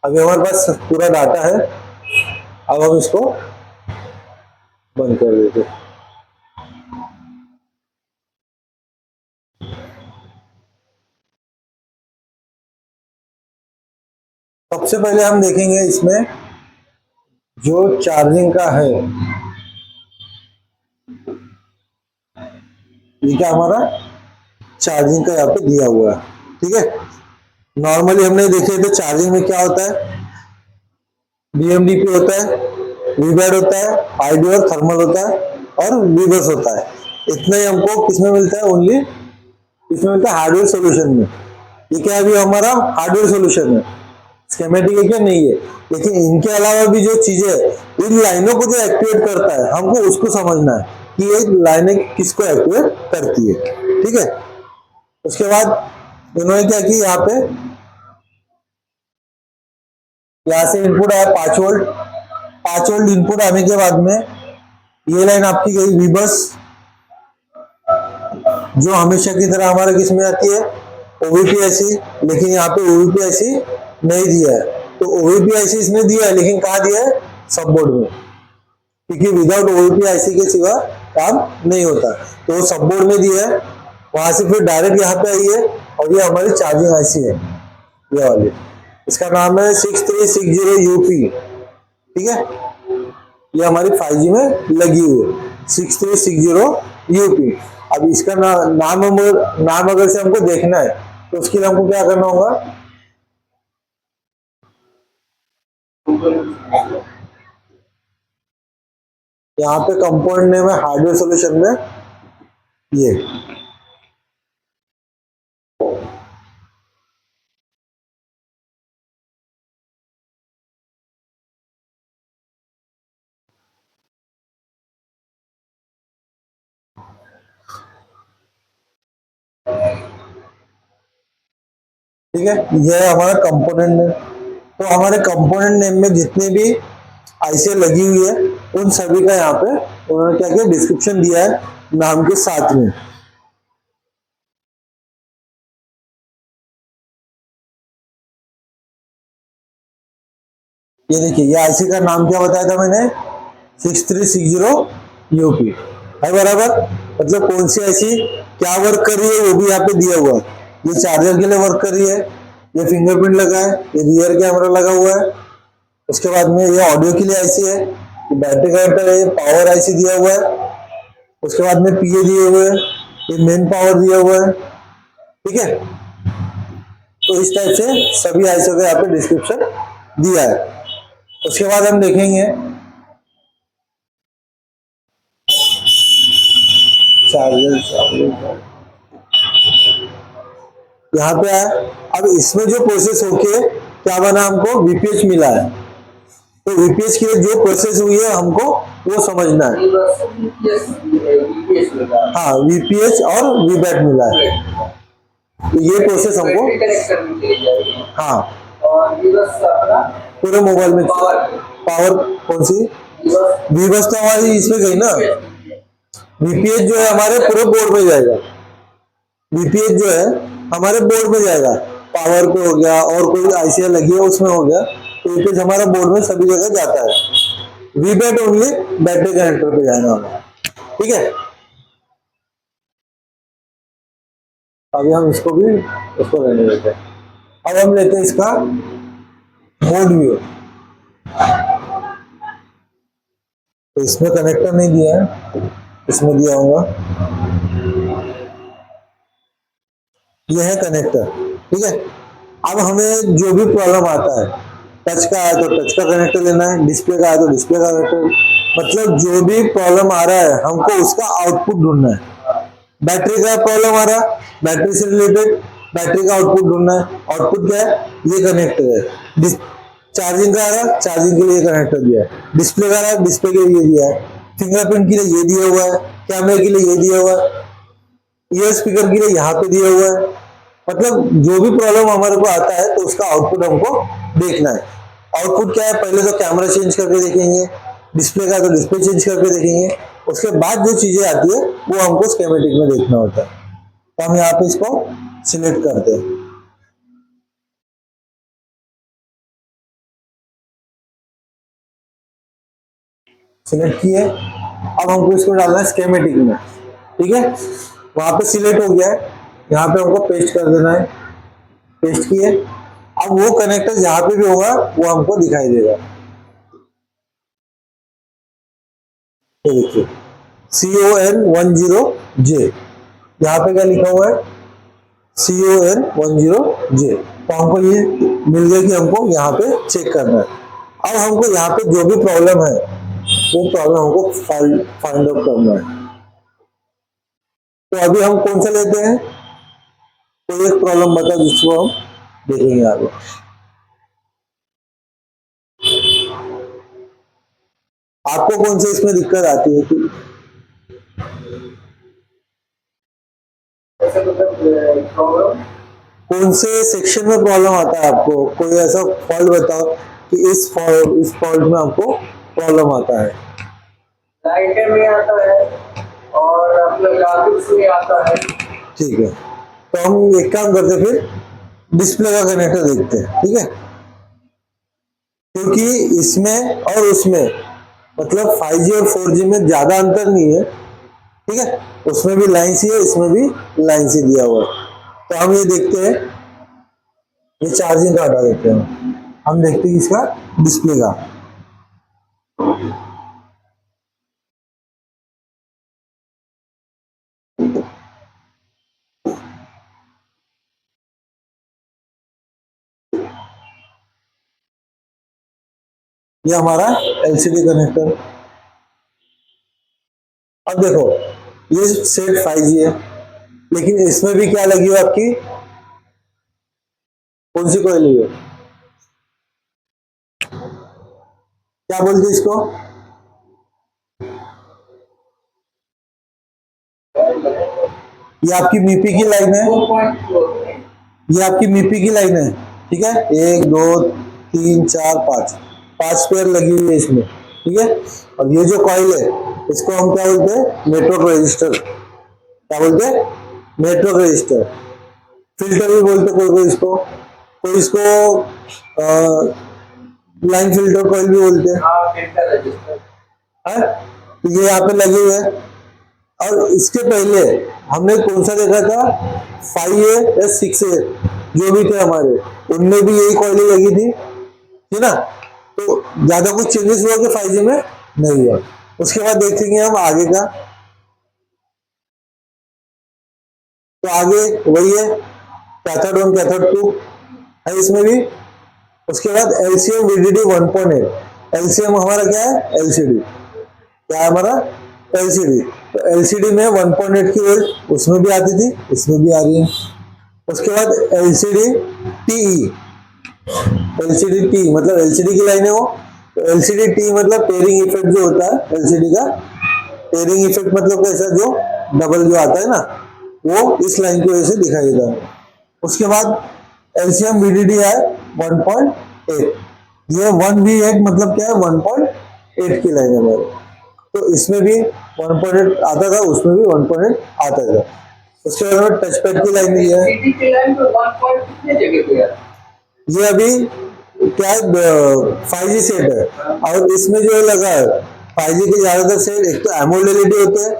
अभी हमारे पास पूरा डाटा है। अब हम इसको बंद कर देते हैं। सबसे पहले हम देखेंगे इसमें जो चार्जिंग का है, ये क्या हमारा चार्जिंग का यहाँ पे दिया हुआ है, ठीक है। नॉर्मली हमने देखे थे चार्जिंग में क्या होता है, बीएमडीपी होता है, वीबैड होता है, आईडी और थर्मल होता है और वीबस होता है। इतना ही हमको किसमें मिलता है, ओनली इसमें मिलता है हार्डवेयर सॉल्यूशन में। ये क्या है, अभी हमारा हार्डवेयर सॉल्यूशन है, स्कीमेटिक है क्या नहीं है। लेकिन इनके अलावा भी जो चीजें है, इन लाइनों को जो एक्टिवेट करता है हमको उसको समझना है कि ये लाइनें किसको एक्टिवेट करती है, ठीक है। उसके बाद इन्होंने क्या की, यहाँ से इनपुट आया 5 वोल्ट। 5 वोल्ट इनपुट आने के बाद में ये लाइन आपकी गई वीबस, जो हमेशा की तरह हमारे किस में आती है, ओवीपीआईसी। लेकिन यहाँ पे ओवीपीआईसी नहीं दिया है, तो ओवीपीआईसी इसने दिया है लेकिन कहाँ दिया है, सब बोर्ड में, क्योंकि विदाउट ओवीपीआईसी के सिवा काम नहीं होता। तो वो सब बोर्ड में दिया है, वहां से फिर डायरेक्ट यहाँ पे आई है और ये हमारी चार्जिंग आईसी है, ये वाली। इसका नाम है 6360 यूपी, ठीक है। ये हमारी 5G में लगी हुई है 6360 यूपी। अब इसका नाम अगर से हमको देखना है तो उसके लिए हमको क्या करना होगा, यहाँ पे कंपोनेंट नेम है हार्डवेयर सॉल्यूशन में, ये ठीक है। ये है हमारा कंपोनेंट नेम। तो हमारे कंपोनेंट नेम में जितने भी आईसी लगी हुई है उन सभी का यहाँ पे उन्होंने क्या किया, डिस्क्रिप्शन दिया है नाम के साथ में। ये देखिए, ये आईसी का नाम क्या बताया था मैंने, 6360 यूपी है बराबर। मतलब कौन सी आईसी क्या वर्क कर रही है वो भी यहाँ पे दिया हुआ है। ये चार्जर के लिए वर्क कर रही है, ये फिंगरप्रिंट लगा है, ये रियर कैमरा लगा हुआ है। उसके बाद में ये ऑडियो के लिए आईसी है, ये बैटरी कनेक्टर है, पावर आईसी दिया हुआ है। उसके बाद में पीए दिए हुए हैं, ये मेन पावर दिया हुआ है, ठीक है। तो इस टाइप से सभी आईसी का यहाँ पे डिस्क्रिप्शन दिया है। उसके बाद हम देखेंगे चार्जर, यहाँ पे है। अब इसमें जो प्रोसेस होके क्या बना, हमको वीपीएच मिला है, तो वीपीएच के लिए जो प्रोसेस हुई है हमको वो समझना है। बस वीपीएस लगा हाँ, वीपीएच और वीबैट मिला है, तो ये प्रोसेस हमको, बैटरी कनेक्ट करनी चाहिए। हाँ, और ये बस अपना पूरे मोबाइल में पावर पावर कौन सी, बस वीबस तो हमारी इसमें गई ना, वीपीएच जो है हमारे पूरे बोर्ड में जाएगा, वीपीएच जो है हमारे बोर्ड में जाएगा, पावर पे हो गया और कोई आईसीआई लगी है उसमें हो गया, तो वीपीएच हमारा बोर्ड में सभी जगह जाता है। वीबैट ओनली बैटरी कनेक्टर पे जाना होगा, ठीक है। अभी हम इसको भी उसको रहने देते हैं। अब हम लेते हैं इसका मोड व्यू, तो इसमें कनेक्टर नहीं दिया है, इसमें दिया होगा, ये है कनेक्टर, ठीक है। अब हमें जो भी प्रॉब्लम आता है, टच का आया तो टच का कनेक्टर लेना है, डिस्प्ले का आया तो डिस्प्ले का कनेक्टर, मतलब जो भी प्रॉब्लम आ रहा है हमको उसका आउटपुट ढूंढना है। बैटरी का प्रॉब्लम आ रहा है, बैटरी से रिलेटेड बैटरी का आउटपुट ढूंढना है, आउटपुट क्या है, ये कनेक्टर है। चार्जिंग का आ रहा है, चार्जिंग के लिए कनेक्टर दिया है, डिस्प्ले का आ रहा है, डिस्प्ले के लिए ये दिया है, फिंगरप्रिंट के लिए ये दिया हुआ है, कैमरे के लिए ये दिया हुआ है, ईयर स्पीकर के लिए यहाँ पे दिया हुआ है। मतलब जो भी प्रॉब्लम हमारे को आता है तो उसका आउटपुट हमको देखना है। आउटपुट क्या है, पहले तो कैमरा चेंज करके देखेंगे, डिस्प्ले का तो डिस्प्ले चेंज करके देखेंगे, उसके बाद जो चीजें आती है वो हमको स्कीमेटिक में देखना होता है। तो हम यहाँ पे इसको सिलेक्ट करते हैं, सिलेक्ट किए, अब हमको इसको डालना है स्कीमेटिक में, ठीक है। वहां पे सिलेक्ट हो गया है, यहाँ पे हमको पेस्ट कर देना है, पेस्ट किए। अब वो कनेक्टर जहां पे भी होगा वो हमको दिखाई देगा, ये देखिए CON10J, यहाँ पे क्या लिखा हुआ है, CON10J, तो हमको ये मिल गया कि हमको यहाँ पे चेक करना है। अब हमको यहाँ पे जो भी प्रॉब्लम है वो प्रॉब्लम हमको फाइंड आउट करना है। तो अभी हम कौन सा लेते हैं, कोई एक प्रॉब्लम बता जिसको हम देखेंगे आगे। आपको कौन सी इसमें दिक्कत आती है कि ऐसे मतलब प्रॉब्लम कौन से सेक्शन में प्रॉब्लम आता है आपको, कोई ऐसा फॉल्ट बताओ कि इस फॉल्ट में आपको प्रॉब्लम आता है। लाइटें में आता है और अपना ग्राफिक्स में आता है। ठीक है, तो हम एक काम करते हैं, फिर डिस्प्ले का कनेक्टर देखते हैं, ठीक है। क्योंकि इसमें और उसमें मतलब 5G और 4G में ज्यादा अंतर नहीं है, ठीक है। उसमें भी लाइन सी है, इसमें भी लाइन सी दिया हुआ है। तो हम ये देखते हैं, ये चार्जिंग का हटा देते हैं, हम देखते हैं इसका डिस्प्ले का। ये हमारा LCD कनेक्टर। अब देखो ये सेट 5G है, लेकिन इसमें भी क्या लगी हुई है आपकी, कौन सी कोयल है, क्या बोलते हैं इसको, ये आपकी मीपी की लाइन है, 4.4 ये आपकी मीपी की लाइन है, ठीक है। 1 2 3 4 5 5 पेयर लगी हुई है इसमें, ठीक है। और ये जो कॉइल है इसको हम क्या बोलते हैं, नेटवर्क रजिस्टर, क्या बोलते हैं, नेटवर्क रजिस्टर। फिल्टर भी बोलते कोई कोई इसको, कोई इसको लाइन फिल्टर कॉइल भी बोलते हैं, हाँ फिल्टर रजिस्टर है। तो ये यहाँ पे लगे हुए हैं। और इसके पहले हमने कौन सा देखा था, 5A या 6A जो भी थे हमारे, उनमें भी यही कॉइलिंग लगी थी, है ना। तो ज्यादा कुछ चेंजेस हुआ कि 5G में नहीं हुआ। उसके बाद देखेंगे हम आगे का, तो आगे वही है, कैथोड 1 कैथोड 2 है इसमें भी। उसके बाद LCM VDD 1.8, LCM हमारा क्या है, LCD, क्या है हमारा, LCD। तो LCD में 1.8 की वोल्ट उसमें भी आती थी, इसमें भी आ रही है। उसके बाद LCD TE, LCD TE मतलब LCD की लाइन है वो, तो एलसीडी टी मतलब टेयरिंग इफेक्ट जो होता है एलसीडी का, टेयरिंग इफेक्ट मतलब कैसा, जो डबल जो आता है ना, वो इस लाइन की वजह से दिखाई देता है। उसके बाद एलसीएम वीडीडी है 1.8, ये 1V8 मतलब क्या है, 1.8 की लाइन है मेरे, तो इसमें भी 1.8 आता था, उसमें भी 1.8 आता था। उसके बाद में टच पैड की लाइन दी है, एलसीडी की लाइन तो 1 पॉइंट कितने जगह पे है? ये अभी क्या है 5G सेट है, और इसमें जो लगा है 5G के ज्यादातर सेट एक तो एमोलेड एलईडी होते हैं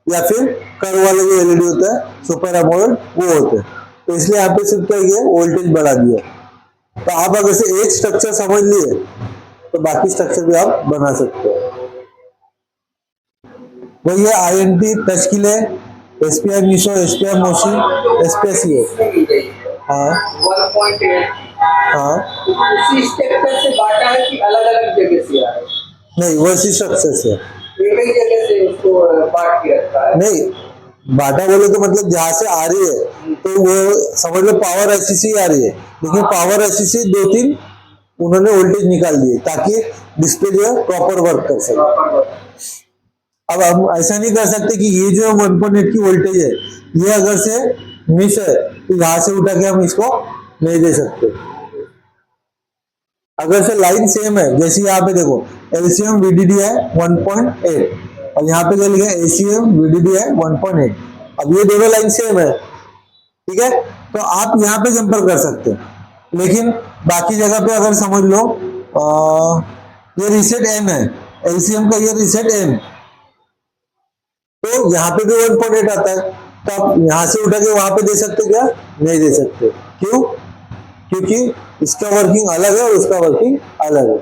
या फिर कर्व वाला जो एलईडी होता है सुपर एमोलेड वो होते हैं, तो इसलिए यहाँ पे सिर्फ क्या किया वोल्टेज बढ़ा दिया। तो आप अगर से एक स्ट्रक्चर समझ लिए तो बाकी स्ट्रक्चर भी आप बना सकते हो। वही है INT टच के लिए SPI मीशो, SPI मोशी, SPI सीओ। हाँ 1.8 हाँ, उसी स्ट्रक्चर से बांटा है कि अलग अलग जगह से आया है? नहीं वैसी स्ट्रक्चर से एक ही जगह से उसको बांट के रखा है? नहीं, बाटा बोले तो मतलब जहां से आ रही है तो वो समझ लो पावर एससीसी आ रही है, लेकिन पावर एससीसी 2-3 उन्होंने वोल्टेज निकाल दिए ताकि डिस्प्ले जो है प्रॉपर वर्क कर सके। अब हम ऐसा नहीं कर सकते कि ये जो 1.8 की वोल्टेज है ये अगर से मिस है तो यहां से उठा के हम इसको नहीं दे सकते। अगर से लाइन सेम है, जैसे यहाँ पे देखो एलसीएम वीडीडी है 1.8 और यहाँ पे क्या लिखा है एसीएम वीडीडी है 1.8, अब ये दोनों लाइन सेम है, ठीक है, तो आप यहाँ पे जंपर कर सकते हो। लेकिन बाकी जगह पे अगर समझ लो ये रीसेट एन है, एलसीएम का ये रीसेट एन, तो यहाँ पे भी 1.8 आता है, तो आप यहाँ से उठा के वहां पे दे सकते क्या, नहीं दे सकते। क्यों? क्योंकि इसका वर्किंग अलग है और उसका वर्किंग अलग है।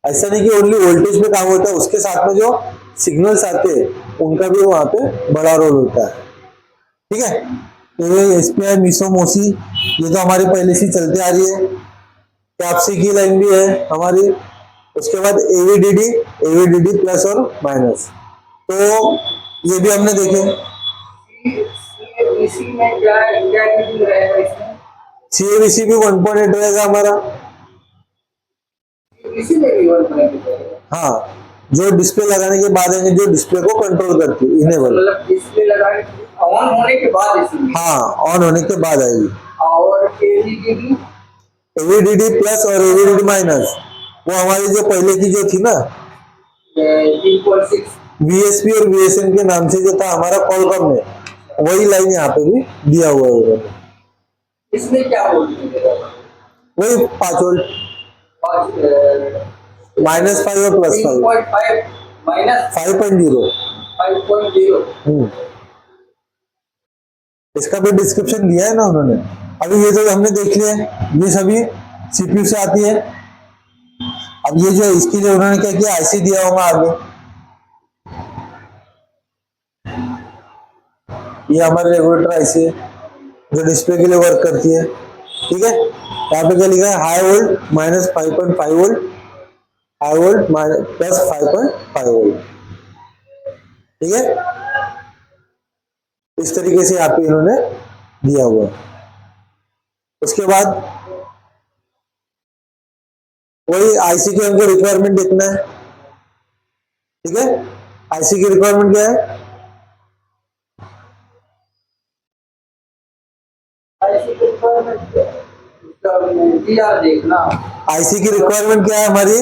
ऐसा नहीं कि ओनली वोल्टेज पे काम होता है, उसके साथ में जो सिग्नल्स आते हैं उनका भी वहां पे बड़ा रोल होता है, ठीक है। तो ये एसपीआई मीसो मोसी ये तो हमारी पहले से चलते आ रही है। कैप्सी की लाइन भी है हमारी। उसके बाद एवीडीडी प्लस और माइनस, तो ये भी हमने देखे। इसी में क्या क्या रीडिंग रहेगा इसमें? सीएबीसी भी 1.8 रहेगा हमारा। इसी में भी 1.8 रहेगा? हाँ, जो डिस्प्ले लगाने के बाद है, जो डिस्प्ले को कंट्रोल करती है इनेबल, मतलब डिस्प्ले लगाने ऑन होने के बाद इसमें? हाँ, ऑन होने के बाद आएगी। और एवीडीडी प्लस और एवीडीडी माइनस वो हमारी जो पहले की जो थी ना 3.6 वीएसपी और वीएसएन के नाम से जो था हमारा कॉलकॉम में, वही लाइन यहाँ पे भी दिया हुआ है उन्होंने। इसमें क्या वोल्टेज मिलेगा? वही 5 वोल्ट, -5 और +5, 3.5 माइनस 5.0। 5.0। इसका भी डिस्क्रिप्शन दिया है ना उन्होंने। अभी ये तो हमने देख लिया, ये सभी सीपीयू से आती है। अब ये जो इसके लिए उन्होंने क्या किया, आईसी दिया होगा आगे, ये हमारे रेगुलेटर आईसी है जो डिस्प्ले के लिए वर्क करती है, ठीक है। यहाँ पे क्या लिखा है, high volt -5.5 volt, high volt +5.5 volt, ठीक है। इस तरीके से यहाँ पे इन्होंने दिया हुआ। उसके बाद वही आईसी की हमको रिक्वायरमेंट देखना है, ठीक है। आईसी की रिक्वायरमेंट क्या है, देखना। आईसी की रिक्वायरमेंट क्या है हमारी,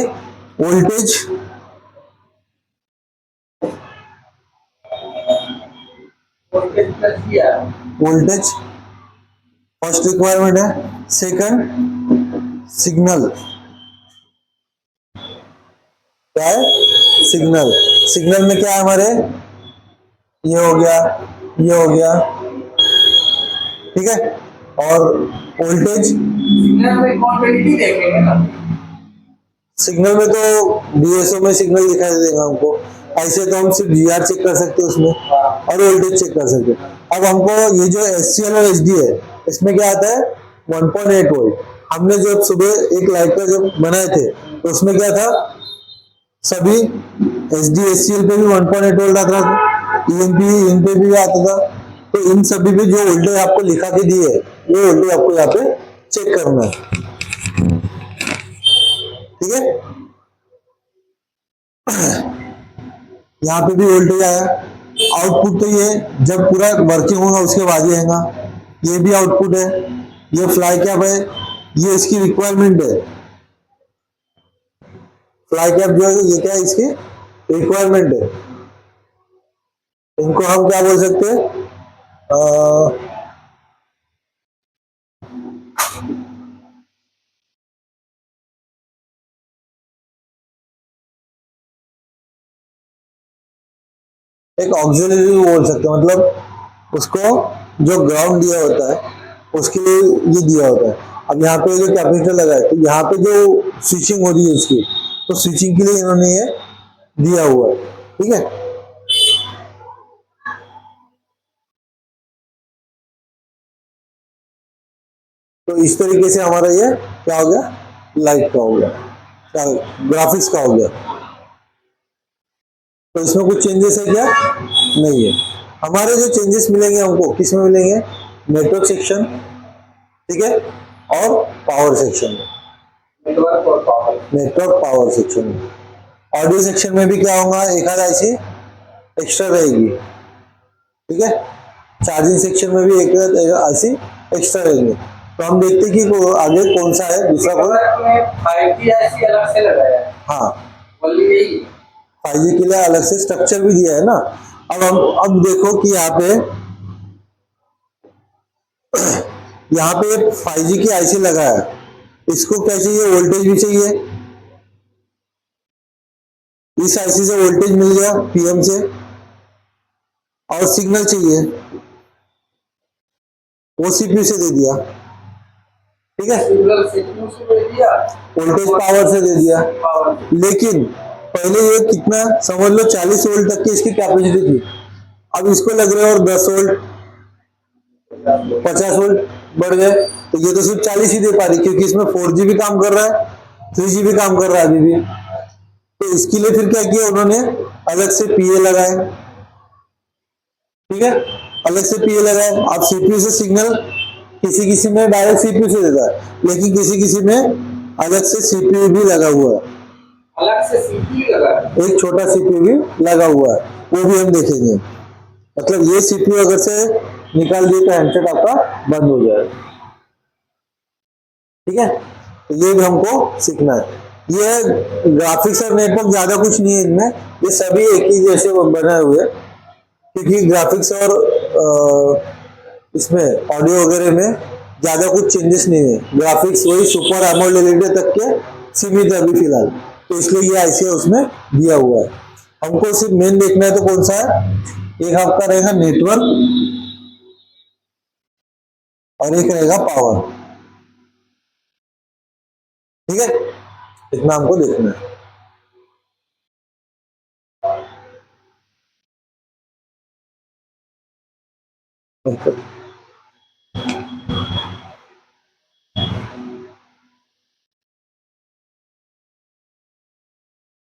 वोल्टेज, वोल्टेज फर्स्ट रिक्वायरमेंट है। सेकंड सिग्नल, क्या है, सिग्नल। सिग्नल में क्या है हमारे, ये हो गया, ये हो गया, ठीक है। और वोल्टेज, सिग्नल में क्वांटिटी देखेंगे ना। सिग्नल में तो डीएसओ में सिग्नल दिखाई देगा हमको, ऐसे तो हम सिर्फ जीआर चेक कर सकते हैं उसमें और वोल्टेज चेक कर सकते हैं। अब हमको ये जो एचसीएल और एचडी है इसमें क्या आता है 1.8 वोल्ट। हमने जब सुबह एक लाइट का जब बनाए थे तो उसमें क्या था, सभी एचडी एचसीएल पे भी 1.8 वोल्ट आता था, ईएमपी इन पे भी आता था। तो इन सभी पे जो वोल्टेज आपको लिखा के दिए वो वोल्टेज आपको यहाँ पे चेक करना है, ठीक है। यहाँ पे भी वोल्टेज आया। आउटपुट तो ये जब पूरा वर्किंग होगा उसके बाद ही आएगा। ये भी आउटपुट है। ये फ्लाई कैप है, ये इसकी रिक्वायरमेंट है। फ्लाई कैप जो है ये क्या है, इसकी रिक्वायरमेंट है। इनको हम क्या बोल सकते हैं, एक ऑक्सिलरी भी बोल सकते हैं। मतलब उसको जो ग्राउंड दिया होता है उसके लिए ये दिया होता है। अब यहाँ पे जो कैपेसिटर लगा है तो यहाँ पे जो स्विचिंग हो रही है इसकी, तो स्विचिंग के लिए इन्होंने ये दिया हुआ है। ठीक है, तो इस तरीके से हमारा ये क्या हो गया, लाइट का हो गया, क्या ग्राफिक्स का हो गया। तो इसमें कुछ चेंजेस है क्या, नहीं है। हमारे जो चेंजेस मिलेंगे हमको किस में मिलेंगे, नेटवर्क सेक्शन, ठीक है, और पावर सेक्शन में। नेटवर्क पावर सेक्शन में। ऑडियो सेक्शन में भी क्या होगा, एक आध ऐसी एक्स्ट्रा रहेगी। ठीक है, चार्जिंग सेक्शन में भी एक ऐसी एक्स्ट्रा रहेंगे। तो हम देखते हैं कि आगे कौन सा है दूसरा कोई। 5G ऐसी अलग से लगाया है, हाँ, बोलिए यही 5G के लिए अलग से स्ट्रक्चर भी दिया है ना। अब देखो कि यहाँ पे 5G की आईसी लगा है, इसको क्या चाहिए, वोल्टेज भी चाहिए। इस आईसी से वोल्टेज मिल गया पीएम से, और सिग्नल चाहिए, वो सीपीयू से दे दिया। ठीक है, सिग्नल CPU से दे दिया, वोल्टेज पावर से दे दिया। पावर लेकिन पहले ये कितना, समझ लो 40 वोल्ट तक की इसकी कैपेसिटी थी। अब इसको लग रहे और 10 वोल्ट 50 वोल्ट बढ़ गए, तो ये तो सिर्फ 40 ही दे पा रही, क्योंकि इसमें 4G भी काम कर रहा है, 3G भी काम कर रहा है अभी भी। तो इसके लिए फिर क्या किया उन्होंने, अलग से पीए लगाए। ठीक है, अलग से पीए लगाए। आप सीपीयू से सिग्नल किसी किसी में डायरेक्ट सीपीयू से देता है, लेकिन किसी किसी में अलग से सीपीयू भी लगा हुआ है, अलग से CPU लगा है। एक छोटा सीपीयू भी लगा हुआ है, वो भी हम देखेंगे। मतलब ये सीपीयू अगर से निकाल दिए तो हैंडसेट आपका बंद हो जाएगा। ठीक है, तो ये भी हमको सीखना है। ये ग्राफिक्स और नेटवर्क ज्यादा कुछ नहीं है इनमें, ये सभी एक ही जैसे बने हुए, क्योंकि ग्राफिक्स और इसमें ऑडियो वगैरह में ज्यादा कुछ चेंजेस नहीं है। ग्राफिक्स वही सुपर एमोलेड तक के सीमित है अभी फिलहाल, तो इसलिए ये ऐसे उसमें दिया हुआ है। हमको सिर्फ मेन देखना है तो कौन सा है, एक आपका रहेगा नेटवर्क और एक रहेगा पावर। ठीक है, इतना हमको देखना है।